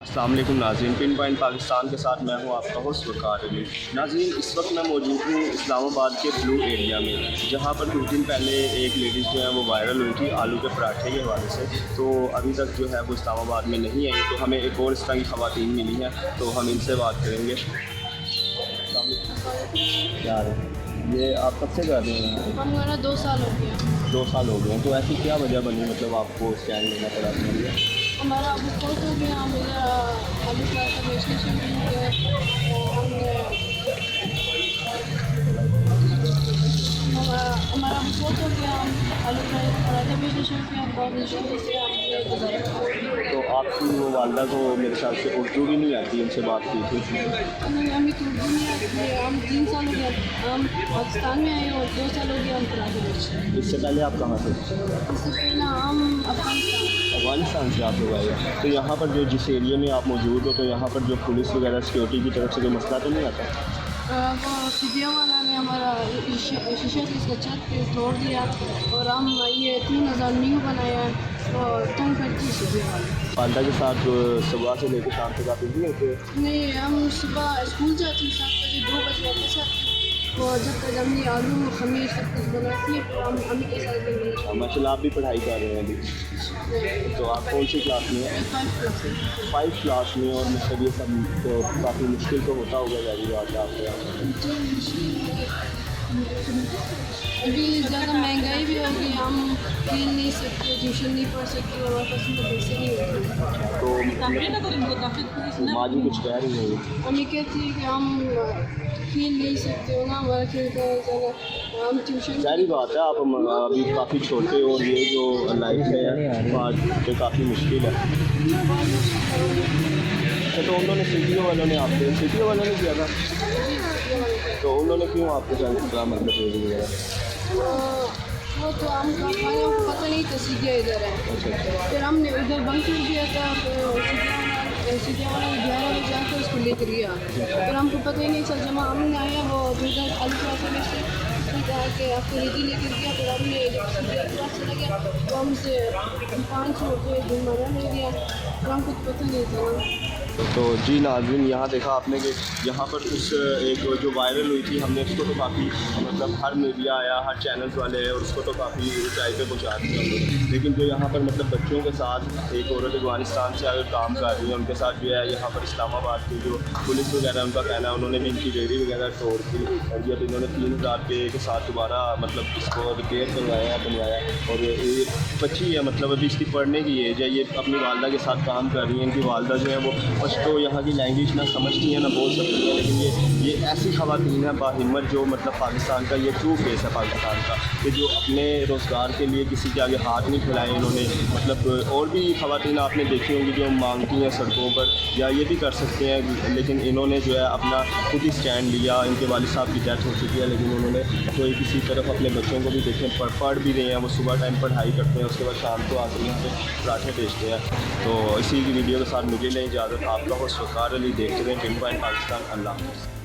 अस्सलाम वालेकुम नाज़रीन, पिन पॉइंट पाकिस्तान के साथ मैं हूं आपका होस्ट वक़ार अली। नाज़रीन, इस वक्त मैं मौजूद हूं इस्लामाबाद के ब्लू एरिया में, जहां पर कुछ दिन पहले एक लेडीज़ जो है वो वायरल हुई थी आलू के पराठे के हवाले से। तो अभी तक जो है वो इस्लामाबाद में नहीं आई, तो हमें एक और इस तरह की ख़वातीन मिली हैं, तो हम इनसे बात करेंगे। यार, ये आप कब से कर रहे हैं? हमारा 2 साल हो गया। 2 साल हो गए हैं। तो ऐसी क्या वजह बनी, मतलब आपको स्टैंड लेना पड़ा अपने लिए? हमारा अभी फोर्थ हो गया, मेरा अभी पराठा बेचना शुरू किया है। हमारा अभी फोर्थ हो गया, हम आलू पराठा बेचना शुरू किया। बहुत मुश्किल से हमने गुजारा। तो आपकी वो वालदा को मेरे ख्याल से उर्दू भी नहीं आती, उनसे बात की थी? हमें तो उर्दू नहीं आती है। हम 3 साल हो गया हम पाकिस्तान में आए और 2 साल हो गया हम पराठे बेच रहे हैं। इससे पहले आप कहाँ थे? इससे पहले हम अफ़गानिस्तान से आप लोग आए हैं। तो यहाँ पर जो जिस एरिया में आप मौजूद हो, तो यहाँ पर जो पुलिस वगैरह सिक्योरिटी की तरफ से कोई मसला तो नहीं आता? वो सीबीआई वाला ने हमारा शीशा से इसका छत पे तोड़ दिया और हम ये 3000 न्यू बनाया है और तंग करती है सीबीआई वाले। वालदा के साथ सुबह से लेकर शाम तक आप नहीं होते? नहीं, हम सुबह स्कूल जाते हैं 7 बजे, 2 बजे वापस आते हैं। और जब तक हमने आलू खमीर सब कुछ बनाती है फिर हम अम्मी के साथ मिलते माशाल्लाह, आप भी पढ़ाई कर रहे हैं अभी? हैं। तो आप कौन सी क्लास में हैं? 5 क्लास में। और मतलब ये सब तो काफ़ी मुश्किल तो होता होगा जारी बात है आपके यहाँ? अभी ज़्यादा महंगाई भी होगी, हम खेल नहीं सकते, ट्यूशन नहीं पढ़ सकते और वापस में पैसे नहीं होते। तो माँ जी कुछ कह रही है? हम ये कहती है कि हम खेल नहीं सकते हो ना, हमारा खेल का ज़्यादा हम ट्यूशन। सारी बात है, आप अभी काफ़ी छोटे हो, ये जो लाइफ है आज तो काफ़ी मुश्किल है। अच्छा, तो उन्होंने सीटीओ वालों ने किया था? तो उन्होंने क्यों आपके साथ इतना मतलब रेडी वगैरह? वो तो हमको पता नहीं था सीधे इधर है। फिर हमने उधर बंद कर दिया था, तो सीधे वाला 11 बजे आकर उसको लेकर गया। फिर हमको पता ही नहीं चल, जब हमने आया वो उधर आलू पराठे में से आके आपको रेडी लेकर गया। फिर हमने जब चला गया तो हमसे 500 रुपये जुर्माना ले दिया, तो हमको पता नहीं था। तो जी नाज़रीन, यहाँ देखा आपने कि यहाँ पर उस एक जो वायरल हुई थी, हमने उसको तो काफ़ी मतलब हर मीडिया आया, हर चैनल्स वाले हैं और उसको तो काफ़ी ऊँचाई पे पहुँचा दिया हम लोग। लेकिन जो यहाँ पर मतलब बच्चों के साथ एक औरत अफ़गानिस्तान से आकर काम कर रही है, उनके साथ जो है यहाँ पर इस्लामाबाद की जो पुलिस वगैरह उनका कहना है उन्होंने भी इनकी रेडी वगैरह तोड़ दी और जब इन्होंने 3000 रुपये के साथ दोबारा मतलब इसको रिपेयर बनवाया और ये बच्ची है, मतलब अभी इसकी पढ़ने की एज है, ये अपनी वालदा के साथ काम कर रही है। इनकी वालदा जो है वो तो यहाँ की लैंग्वेज ना समझती है ना बोल सकती है, लेकिन ये ऐसी ख़वातीन है बाहिम्मत, जो मतलब पाकिस्तान का ये ट्रू फेस है पाकिस्तान का, कि जो अपने रोज़गार के लिए किसी के आगे हाथ नहीं फैलाए इन्होंने। मतलब और भी ख़वातीन आपने देखी होंगी जो मांगती हैं सड़कों पर, या ये भी कर सकते हैं, लेकिन इन्होंने जो है अपना खुद ही स्टैंड लिया। इनके वालिद साहब की डेथ हो चुकी है, लेकिन उन्होंने कोई किसी तरफ अपने बच्चों को भी देखें, पढ़ भी रहे हैं, वो सुबह टाइम पढ़ाई करते हैं, उसके बाद शाम को आकर यहाँ पे पराठे बेचते हैं। तो इसी की वीडियो के साथ मुझे नहीं इजाज़त, आपका होस्ट वक़ार अली। देखते रहें पिन पॉइंट पाकिस्तान। अल्लाह हाफ़िज़।